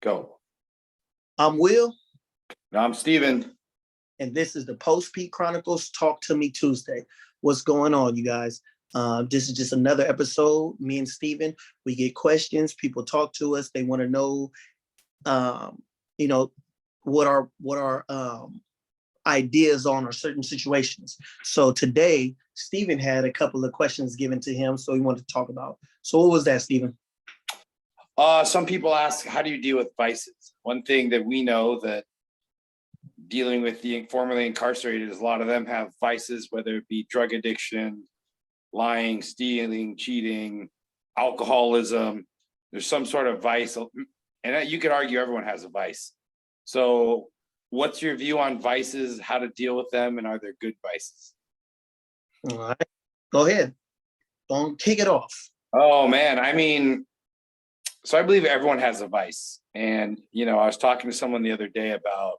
Go. I'm Will, No, I'm Steven. and this is the Post Pete Chronicles Talk to Me Tuesday. What's going on, you guys? This is just another episode. Me and Steven, we get questions. People talk to us. They want to know, um, you know, what our ideas on or certain situations. So today, Steven had a couple of questions given to him, so he wanted to talk about. So what was that, Steven? Some people ask, how do you deal with vices? One thing that we know that dealing with the formerly incarcerated is a lot of them have vices, whether it be drug addiction, lying, stealing, cheating, alcoholism. There's some sort of vice, and you could argue everyone has a vice. So what's your view on vices, how to deal with them, and are there good vices? All right, go ahead. Don't kick it off. Oh man, I mean, so I believe everyone has a vice. And, I was talking to someone the other day about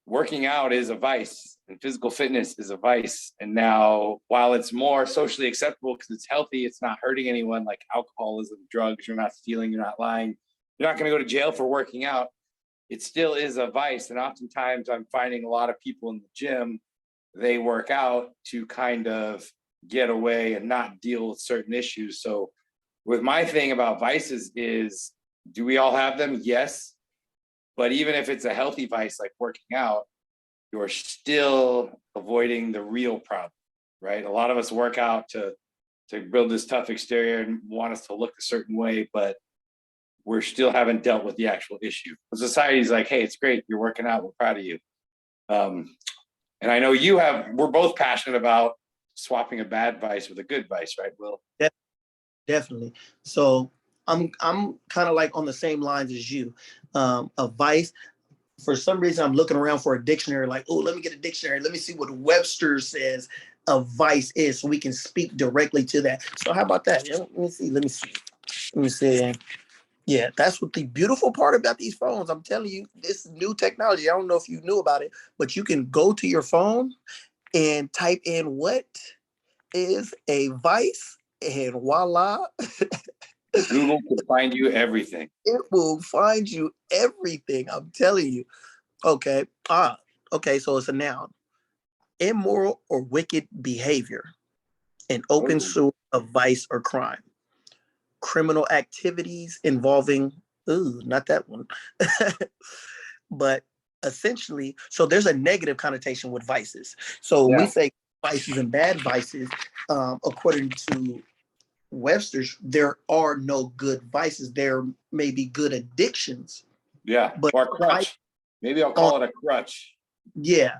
working out is a vice and physical fitness is a vice. And now, while it's more socially acceptable because it's healthy, it's not hurting anyone, like alcoholism, drugs, you're not stealing, you're not lying, you're not going to go to jail for working out. It still is a vice. And oftentimes I'm finding a lot of people in the gym, they work out to kind of get away and not deal with certain issues. So with my thing about vices is, do we all have them? Yes. But even if it's a healthy vice like working out, you're still avoiding the real problem, right? A lot of us work out to build this tough exterior and want us to look a certain way, but we're still haven't dealt with the actual issue. Society's like, hey, it's great, you're working out, we're proud of you. And I know we're both passionate about swapping a bad vice with a good vice, right, Will? Definitely. So I'm kind of like on the same lines as you. A vice. For some reason, I'm looking around for a dictionary. Like, oh, let me get a dictionary. Let me see what Webster says a vice is, so we can speak directly to that. So how about that? Yeah, Let me see. Yeah, that's what the beautiful part about these phones. I'm telling you, this new technology. I don't know if you knew about it, but you can go to your phone and type in what is a vice, and voila. Google can find you everything. It will find you everything. I'm telling you. Okay. Okay. So it's a noun. Immoral or wicked behavior. An open source of vice or crime. Criminal activities involving, not that one. But essentially, so there's a negative connotation with vices. So when we say vices and bad vices, according to Webster's, there are no good vices. There may be good addictions. Yeah, but or a crutch. Maybe I'll call it a crutch. Yeah,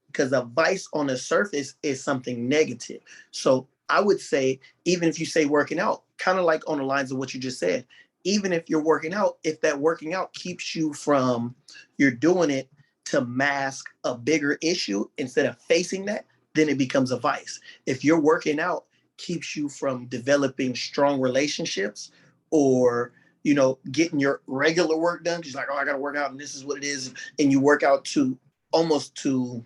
because a vice on the surface is something negative. So I would say, even if you say working out, kind of like on the lines of what you just said, even if you're working out, if that working out keeps you from, you're doing it to mask a bigger issue instead of facing that, then it becomes a vice. If you're working out keeps you from developing strong relationships or getting your regular work done, because like, oh, I got to work out and this is what it is, and you work out to almost to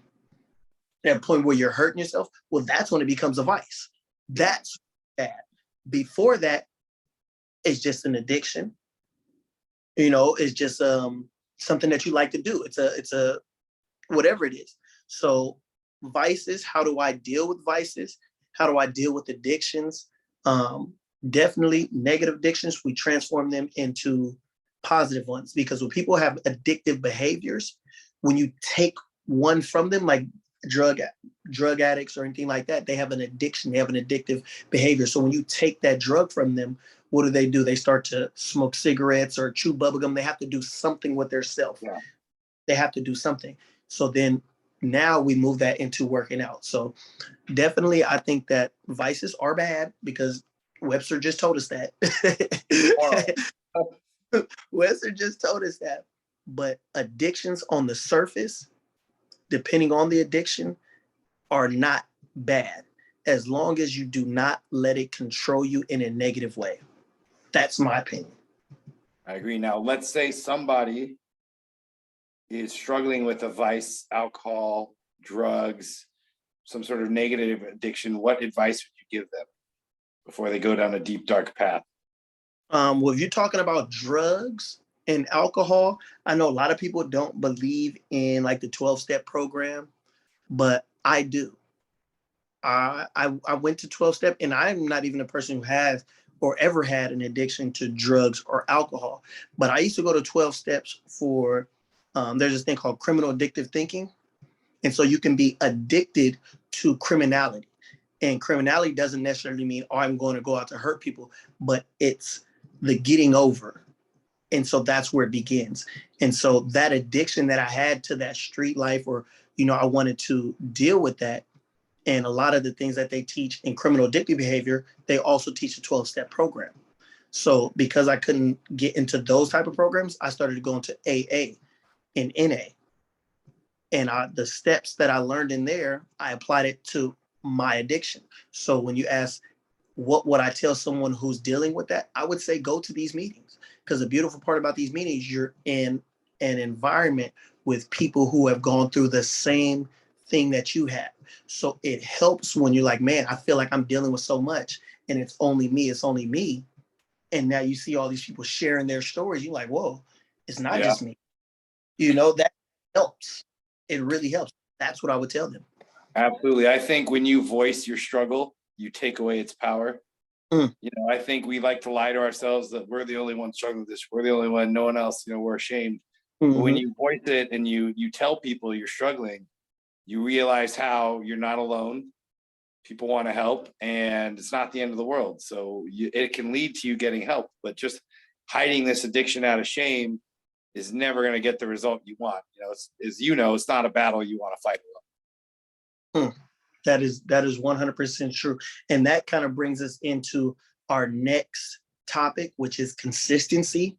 that point where you're hurting yourself, well, that's when it becomes a vice. That's bad. Before that, it's just an addiction. It's just something that you like to do. It's a whatever it is. So vices, how do I deal with vices? How do I deal with addictions? Definitely negative addictions, we transform them into positive ones, because when people have addictive behaviors, when you take one from them, like drug addicts or anything like that, they have an addiction, they have an addictive behavior. So when you take that drug from them, what do? They start to smoke cigarettes or chew bubblegum. They have to do something with their self. Yeah. They have to do something. So then now we move that into working out. So definitely, I think that vices are bad because Webster just told us that. Webster just told us that. But addictions on the surface, depending on the addiction, are not bad as long as you do not let it control you in a negative way. That's my opinion. I agree. Now, let's say somebody is struggling with a vice, alcohol, drugs, some sort of negative addiction. What advice would you give them before they go down a deep, dark path? Well, if you're talking about drugs and alcohol, I know a lot of people don't believe in like the 12-step program, but I do. I went to 12-step, and I'm not even a person who has or ever had an addiction to drugs or alcohol. But I used to go to 12 steps for there's this thing called criminal addictive thinking. And so you can be addicted to criminality. And criminality doesn't necessarily mean, oh, I'm going to go out to hurt people, but it's the getting over. And so that's where it begins. And so that addiction that I had to that street life, or, I wanted to deal with that. And a lot of the things that they teach in criminal addictive behavior, they also teach a 12-step program. So because I couldn't get into those type of programs, I started going to AA and NA. And the steps that I learned in there, I applied it to my addiction. So when you ask, what would I tell someone who's dealing with that? I would say go to these meetings, because the beautiful part about these meetings, you're in an environment with people who have gone through the same thing that you have. So it helps when you're like, man, I feel like I'm dealing with so much and it's only me, it's only me. And now you see all these people sharing their stories. You're like, whoa, it's not Yeah, just me. That helps. It really helps. That's what I would tell them. absolutely. I think when you voice your struggle, you take away its power. Mm. I think we like to lie to ourselves that we're the only one struggling with this. We're the only one, no one else, we're ashamed. But when Mhm. you voice it and you tell people you're struggling, you realize how you're not alone. People want to help, and it's not the end of the world. So it can lead to you getting help, but just hiding this addiction out of shame is never going to get the result you want. It's not a battle you want to fight Mm. That is 100% true. And that kind of brings us into our next topic, which is consistency.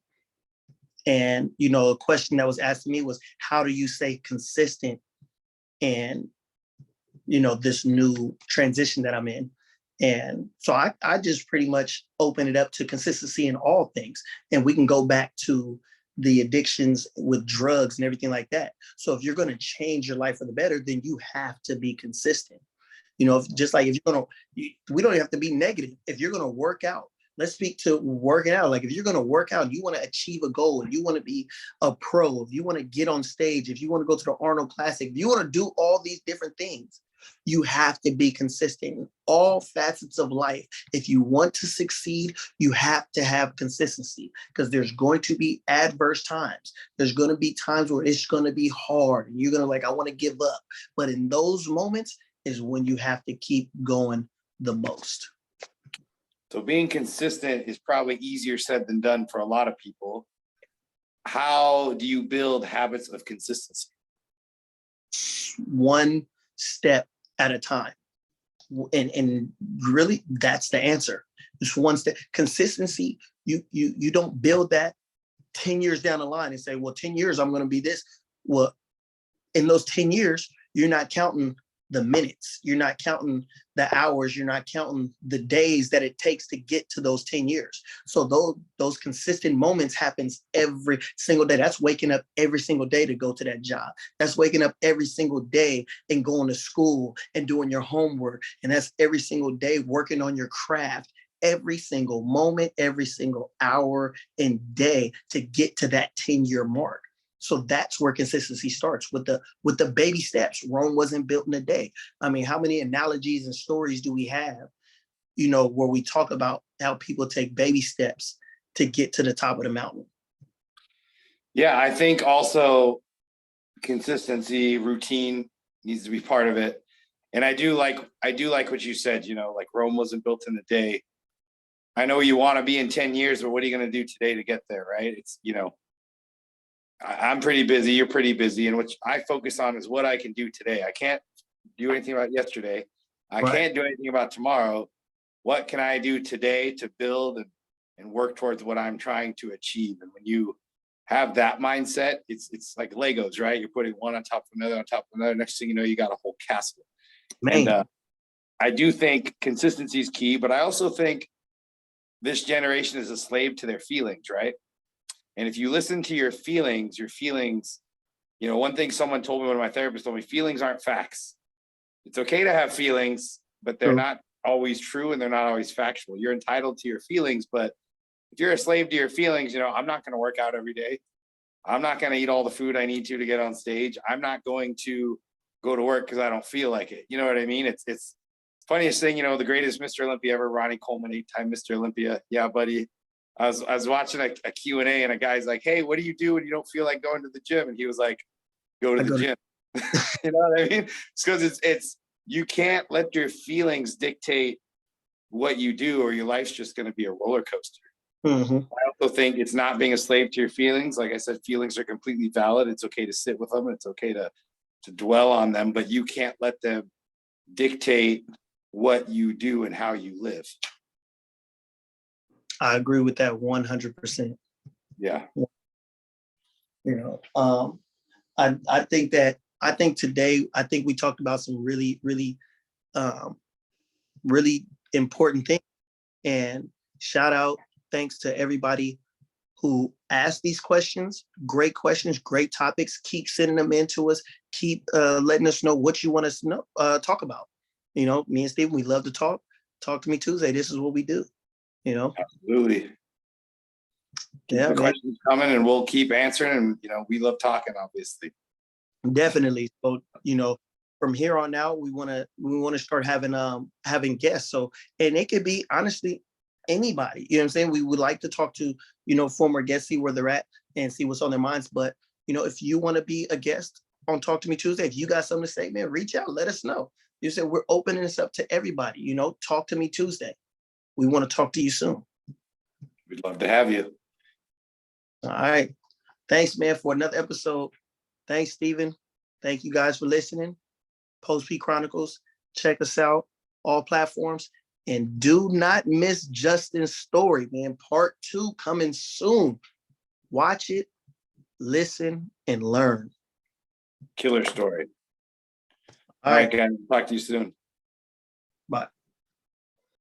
And a question that was asked to me was, how do you stay consistent in this new transition that I'm in? And so I just pretty much open it up to consistency in all things. And we can go back to the addictions with drugs and everything like that. So if you're going to change your life for the better, then you have to be consistent. Just like if you're going to, we don't have to be negative. If you're going to work out, let's speak to working out. Like if you're going to work out, you want to achieve a goal, and you want to be a pro, if you want to get on stage, if you want to go to the Arnold Classic, if you want to do all these different things, you have to be consistent in all facets of life. If you want to succeed, you have to have consistency, because there's going to be adverse times. There's going to be times where it's going to be hard and you're going to like, I want to give up. But in those moments is when you have to keep going the most. So being consistent is probably easier said than done for a lot of people. How do you build habits of consistency? One step at a time. And really that's the answer. Just one step. Consistency, you don't build that 10 years down the line and say, well, 10 years I'm going to be this. Well, in those 10 years, you're not counting the minutes, you're not counting the hours, you're not counting the days that it takes to get to those 10 years. So those consistent moments happens every single day. That's waking up every single day to go to that job. That's waking up every single day and going to school and doing your homework. And that's every single day working on your craft, every single moment, every single hour and day to get to that 10-year mark. So that's where consistency starts with the baby steps. Rome wasn't built in a day. I mean, how many analogies and stories do we have, where we talk about how people take baby steps to get to the top of the mountain? Yeah, I think also consistency, routine needs to be part of it. And I do like what you said, like Rome wasn't built in a day. I know you want to be in 10 years, but what are you going to do today to get there, right? It's, I'm pretty busy, you're pretty busy, and what I focus on is what I can do today. I can't do anything about yesterday. I Right. can't do anything about tomorrow. What can I do today to build and work towards what I'm trying to achieve? And when you have that mindset, it's like Legos, right? You're putting one on top of another on top of another. Next thing you know, you got a whole castle. And Man. I do think consistency is key, but I also think this generation is a slave to their feelings, right? And if you listen to your feelings, one thing someone told me, one of my therapists told me, feelings aren't facts. It's okay to have feelings, but they're True. not always true and they're not always factual. You're entitled to your feelings, but if you're a slave to your feelings, I'm not going to work out every day. I'm not going to eat all the food I need to get on stage. I'm not going to go to work because I don't feel like it. You know what I mean? It's funniest thing, the greatest Mr. Olympia ever, Ronnie Coleman, 8-time Mr. Olympia. Yeah, buddy. I was watching a Q&A and a guy's like, hey, what do you do when you don't feel like going to the gym? And he was like, go to the gym. You know what I mean? It's because it's you can't let your feelings dictate what you do, or your life's just going to be a roller coaster. Mm-hmm. I also think it's not being a slave to your feelings. Like I said, feelings are completely valid. It's okay to sit with them. It's okay to dwell on them, but you can't let them dictate what you do and how you live. I agree with that 100%. Yeah. I think today, we talked about some really, really, really important things. And shout out, thanks to everybody who asked these questions. Great questions, great topics. Keep sending them in to us. Keep letting us know what you want us to know, talk about. Me and Steven, we love to talk. Talk to me Tuesday. This is what we do. Absolutely. Keep Yeah, the questions coming, and we'll keep answering. And we love talking, obviously. Definitely. So, from here on out, we want to start having guests. So, and it could be honestly anybody. You know what I'm saying? We would like to talk to former guests, see where they're at, and see what's on their minds. But if you want to be a guest on Talk to Me Tuesday, if you got something to say, man, reach out. Let us know. You said we're opening this up to everybody. Talk to Me Tuesday. We want to talk to you soon. We'd love to have you. All right. Thanks, man, for another episode. Thanks, Steven. Thank you guys for listening. Post P Chronicles. Check us out, all platforms. And do not miss Justin's story, man. Part 2 coming soon. Watch it, listen, and learn. Killer story. All right, guys. Talk to you soon.